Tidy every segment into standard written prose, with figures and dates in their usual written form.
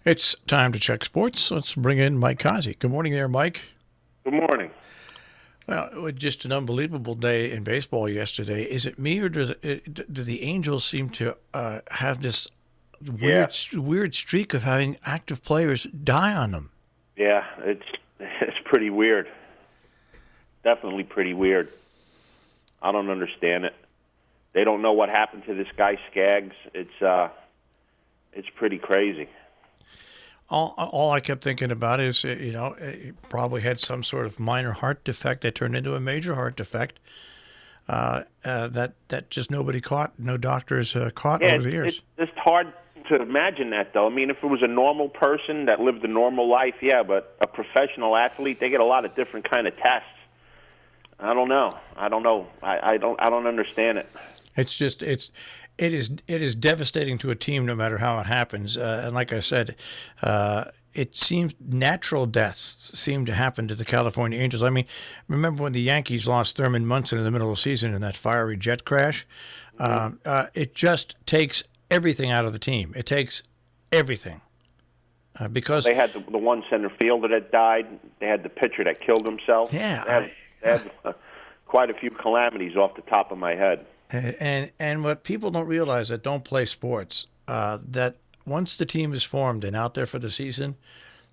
It's time to check sports. Let's bring in Mike Cozzi. Good morning there, Mike. Good morning. Well, it was just an unbelievable day in baseball yesterday. Is it me, or do the Angels seem to have this weird streak of having active players die on them? Yeah, it's pretty weird. Definitely pretty weird. I don't understand it. They don't know what happened to this guy Skaggs. It's pretty crazy. All I kept thinking about is, he probably had some sort of minor heart defect that turned into a major heart defect that just nobody caught, no doctors caught over the years. It's just hard to imagine that, though. I mean, if it was a normal person that lived a normal life, yeah, but a professional athlete, they get a lot of different kind of tests. I don't know. I don't understand it. It is devastating to a team no matter how it happens. And like I said, it seems natural deaths seem to happen to the California Angels. I mean, remember when the Yankees lost Thurman Munson in the middle of the season in that fiery jet crash? It just takes everything out of the team. It takes everything. Because they had the one center fielder that died. They had the pitcher that killed himself. Yeah. They had quite a few calamities off the top of my head. And what people don't realize that don't play sports, that once the team is formed and out there for the season,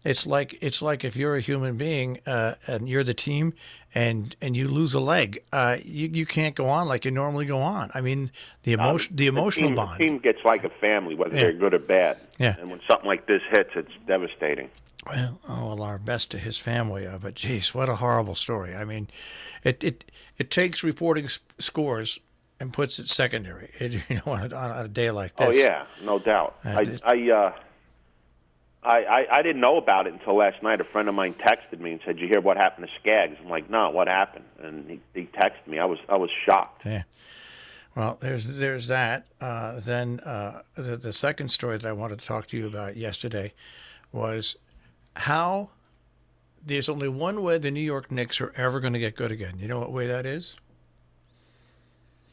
it's like if you're a human being and you're the team and you lose a leg, you can't go on like you normally go on. I mean, the emotional bond. The team gets like a family, whether they're good or bad. Yeah. And when something like this hits, it's devastating. Well, our best to his family. But geez, what a horrible story. I mean, it takes reporting scores and puts it secondary, on a day like this. Oh yeah, no doubt. I didn't know about it until last night. A friend of mine texted me and said, "Did you hear what happened to Skaggs?" I'm like, "No, what happened?" And he texted me. I was shocked. Yeah. Well, there's that. Then the second story that I wanted to talk to you about yesterday was how there's only one way the New York Knicks are ever going to get good again. You know what way that is?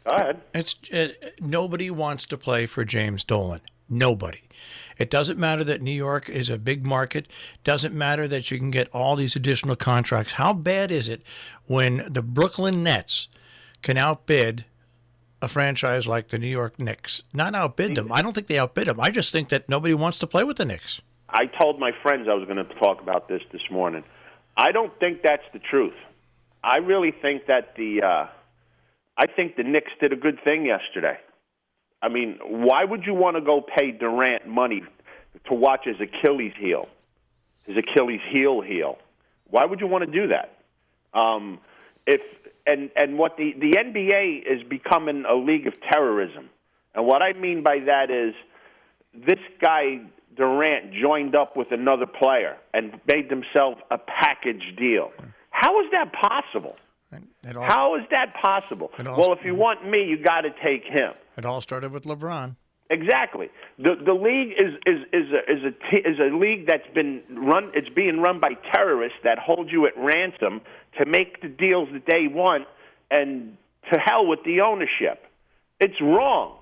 Go ahead. Nobody wants to play for James Dolan. Nobody. It doesn't matter that New York is a big market. Doesn't matter that you can get all these additional contracts. How bad is it when the Brooklyn Nets can outbid a franchise like the New York Knicks? Not outbid them. I don't think they outbid them. I just think that nobody wants to play with the Knicks. I told my friends I was going to talk about this morning. I don't think that's the truth. I really think that I think the Knicks did a good thing yesterday. I mean, why would you want to go pay Durant money to watch his Achilles heel? His Achilles heel. Why would you want to do that? What the NBA is becoming a league of terrorism. And what I mean by that is this guy Durant joined up with another player and made themselves a package deal. How is that possible? How is that possible? Well, if you want me, you got to take him. It all started with LeBron. Exactly. The league is a league that's been run. It's being run by terrorists that hold you at ransom to make the deals that they want, and to hell with the ownership. It's wrong.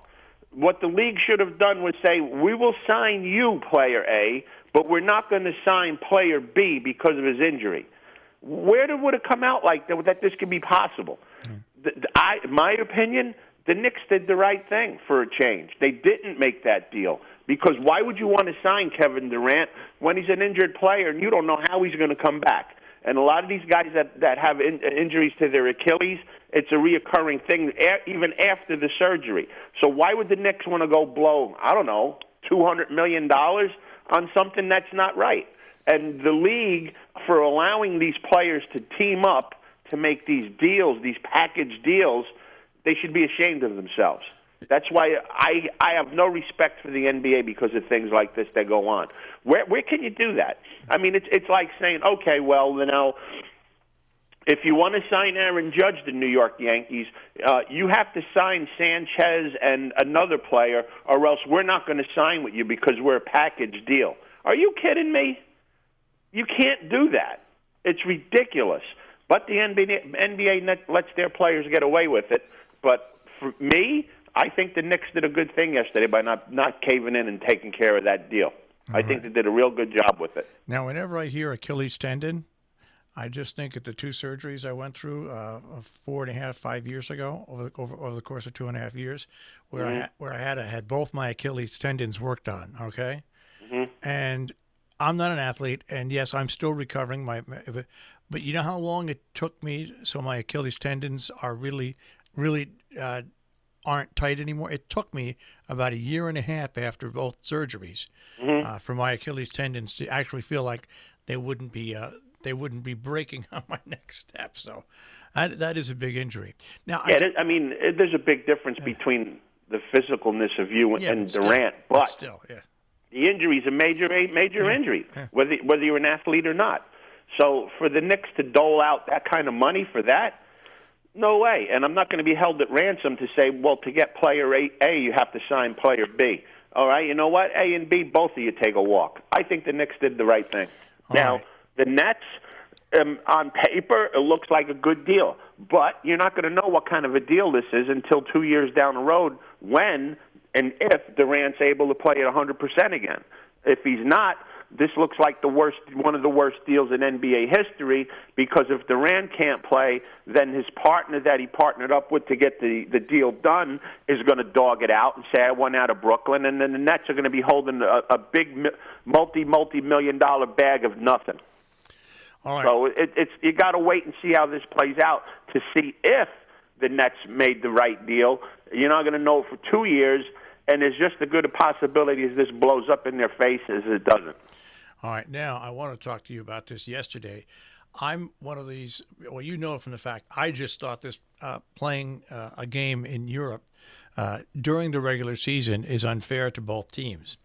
What the league should have done was say, we will sign you, player A, but we're not going to sign player B because of his injury. Where would it come out like that this could be possible? In my opinion, the Knicks did the right thing for a change. They didn't make that deal because why would you want to sign Kevin Durant when he's an injured player and you don't know how he's going to come back? And a lot of these guys that have injuries to their Achilles, it's a reoccurring thing even after the surgery. So why would the Knicks want to go blow, I don't know, $200 million on something that's not right? And the league, for allowing these players to team up to make these deals, these package deals, they should be ashamed of themselves. That's why I have no respect for the NBA because of things like this that go on. Where can you do that? I mean, it's like saying, okay, well, if you want to sign Aaron Judge to New York Yankees, you have to sign Sanchez and another player, or else we're not going to sign with you because we're a package deal. Are you kidding me? You can't do that. It's ridiculous. But the NBA lets their players get away with it. But for me, I think the Knicks did a good thing yesterday by not caving in and taking care of that deal. I think they did a real good job with it. Now, whenever I hear Achilles tendon, I just think of the 2 surgeries I went through 4.5, 5 years ago over the course of 2.5 years, where I had both my Achilles tendons worked on. Okay, and I'm not an athlete, and yes, I'm still recovering. But you know how long it took me so my Achilles tendons are really aren't tight anymore? It took me about 1.5 years after both surgeries for my Achilles tendons to actually feel like they wouldn't be breaking on my next step. So that is a big injury. Now, there's a big difference between the physicalness of you and Durant, but still, the injury is a major injury, whether you're an athlete or not. So for the Knicks to dole out that kind of money for that, no way. And I'm not going to be held at ransom to say, well, to get player A, you have to sign player B. All right, you know what? A and B, both of you take a walk. I think the Knicks did the right thing. The Nets, on paper, it looks like a good deal. But you're not going to know what kind of a deal this is until 2 years down the road when and if Durant's able to play at 100% again. If he's not, this looks like one of the worst deals in NBA history, because if Durant can't play, then his partner that he partnered up with to get the deal done is going to dog it out and say, I won out of Brooklyn, and then the Nets are going to be holding a big multi-million-dollar bag of nothing. All right. So you got to wait and see how this plays out to see if the Nets made the right deal. You're not going to know for 2 years, and there's just as good a possibility as this blows up in their face as it doesn't. All right, now I want to talk to you about this yesterday. I'm one of these, well, you know from the fact, I just thought this playing a game in Europe during the regular season is unfair to both teams.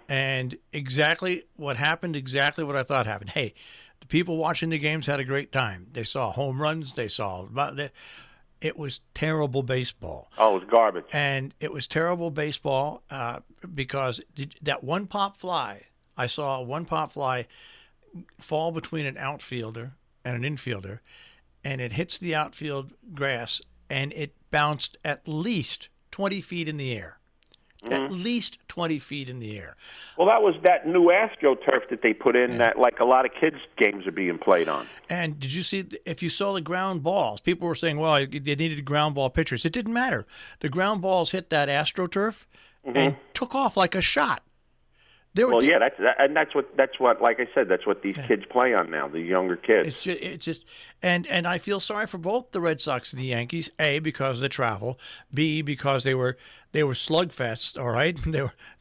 And exactly what happened, exactly what I thought happened. Hey, the people watching the games had a great time. They saw home runs. They saw it was terrible baseball. Oh, it was garbage. And it was terrible baseball because that one pop fly, I saw one pop fly fall between an outfielder and an infielder, and it hits the outfield grass, and it bounced at least 20 feet in the air. At least 20 feet in the air. Well, that was that new AstroTurf that they put in that, like, a lot of kids' games are being played on. And did you see, if you saw the ground balls, people were saying, well, they needed ground ball pitchers. It didn't matter. The ground balls hit that AstroTurf and took off like a shot. That's what, like I said, that's what these kids play on now, the younger kids. It's just, and I feel sorry for both the Red Sox and the Yankees. A, because of the travel. B, because they were slugfests. All right,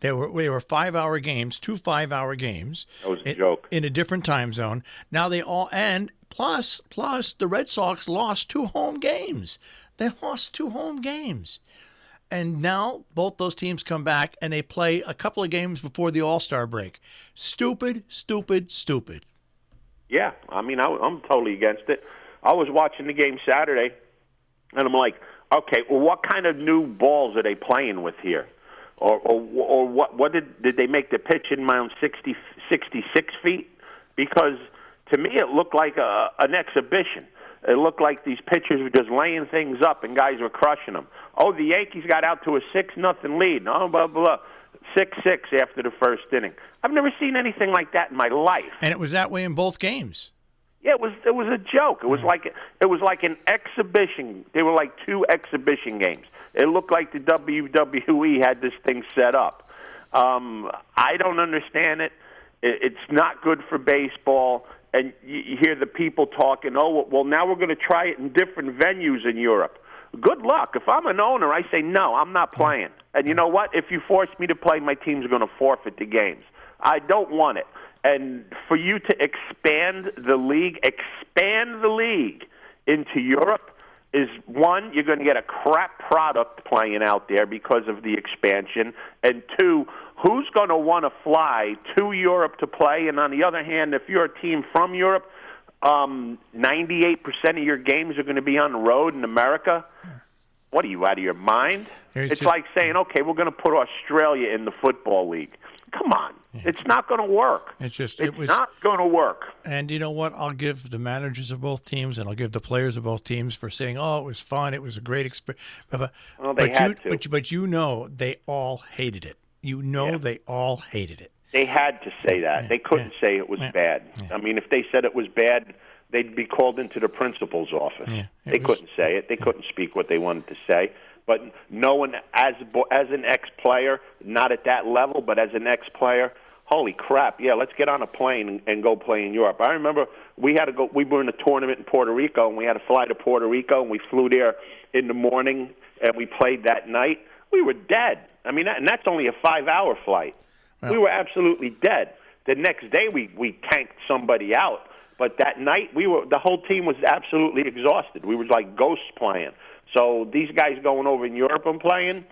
they were 5-hour games, 2 5-hour games. That was a joke in a different time zone. Now they all, and plus the Red Sox lost 2 home games. They lost 2 home games. And now both those teams come back and they play a couple of games before the All-Star break. Stupid, stupid, stupid. Yeah, I mean, I'm totally against it. I was watching the game Saturday, and I'm like, okay, well, what kind of new balls are they playing with here? Or what did they make the pitch in around 66 feet? Because to me it looked like an exhibition. It looked like these pitchers were just laying things up and guys were crushing them. Oh, the Yankees got out to a 6-0 lead. Oh, blah, blah, 6-6 after the first inning. I've never seen anything like that in my life. And it was that way in both games. Yeah, it was a joke. It was like an exhibition. They were like 2 exhibition games. It looked like the WWE had this thing set up. I don't understand it. It's not good for baseball. And you hear the people talking, oh, well, now we're going to try it in different venues in Europe. Good luck. If I'm an owner, I say, no, I'm not playing. And you know what? If you force me to play, my team's going to forfeit the games. I don't want it. And for you to expand the league into Europe is, one, you're going to get a crap product playing out there because of the expansion, and 2, who's going to want to fly to Europe to play? And on the other hand, if you're a team from Europe, 98% of your games are going to be on the road in America. What are you, out of your mind? It's like saying, okay, we're going to put Australia in the Football League. Come on. Yeah. It's not going to work. It's not going to work. And you know what? I'll give the managers of both teams and I'll give the players of both teams for saying, oh, it was fun. It was a great experience. Well, they had to. But you know they all hated it. You know they all hated it. They had to say that. They couldn't say it was bad. I mean, if they said it was bad, they'd be called into the principal's office. They couldn't say it. They couldn't speak what they wanted to say. But no one, as an ex-player, not at that level, but as an ex-player, holy crap, yeah, let's get on a plane and go play in Europe. I remember we were in a tournament in Puerto Rico, and we had to fly to Puerto Rico, and we flew there in the morning, and we played that night. We were dead. I mean, and that's only a 5-hour flight. Well, we were absolutely dead. The next day, we tanked somebody out. But that night, the whole team was absolutely exhausted. We were like ghosts playing. So these guys going over in Europe and playing,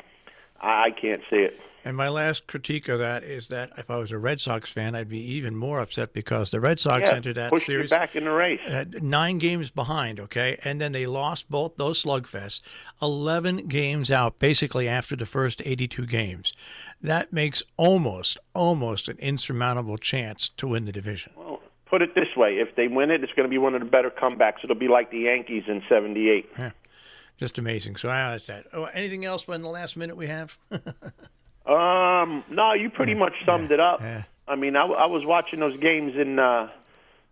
I can't see it. And my last critique of that is that if I was a Red Sox fan, I'd be even more upset because the Red Sox entered that series back in the race. 9 games behind, okay? And then they lost both those slugfests, 11 games out, basically after the first 82 games. That makes almost an insurmountable chance to win the division. Well, put it this way. If they win it, it's going to be one of the better comebacks. It'll be like the Yankees in 78. Yeah, just amazing. So that's that. Oh, anything else in the last minute we have? No, you pretty much summed it up. Yeah. I mean, I was watching those games in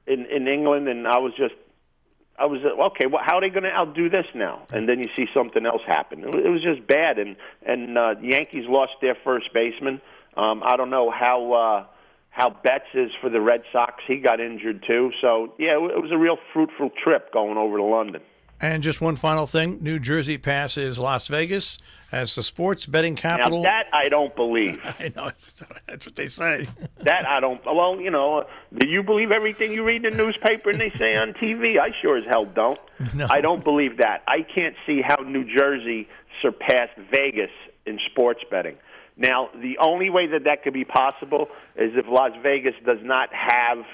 England, and I was okay. How are they going to outdo this now? And then you see something else happen. It was just bad, and the Yankees lost their first baseman. I don't know how Betts is for the Red Sox. He got injured too. So yeah, it was a real fruitful trip going over to London. And just one final thing, New Jersey passes Las Vegas as the sports betting capital. Now, that I don't believe. I know, that's what they say. That I don't. Well, do you believe everything you read in the newspaper and they say on TV? I sure as hell don't. No. I don't believe that. I can't see how New Jersey surpassed Vegas in sports betting. Now, the only way that could be possible is if Las Vegas does not have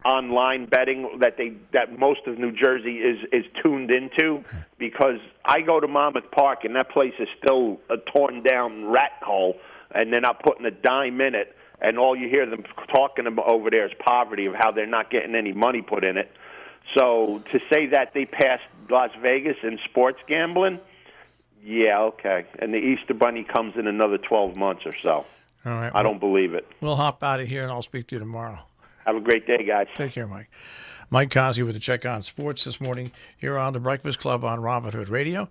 online betting that most of New Jersey is tuned into, because I go to Monmouth Park and that place is still a torn down rat hole, and they're not putting a dime in it, and all you hear them talking about over there is poverty, of how they're not getting any money put in it. So to say that they passed Las Vegas in sports gambling, yeah, okay. And the Easter Bunny comes in another 12 months or so. All right. I don't believe it. We'll hop out of here and I'll speak to you tomorrow. Have a great day, guys. Take care, Mike. Mike Cozzi with a check on sports this morning here on the Breakfast Club on Robin Hood Radio.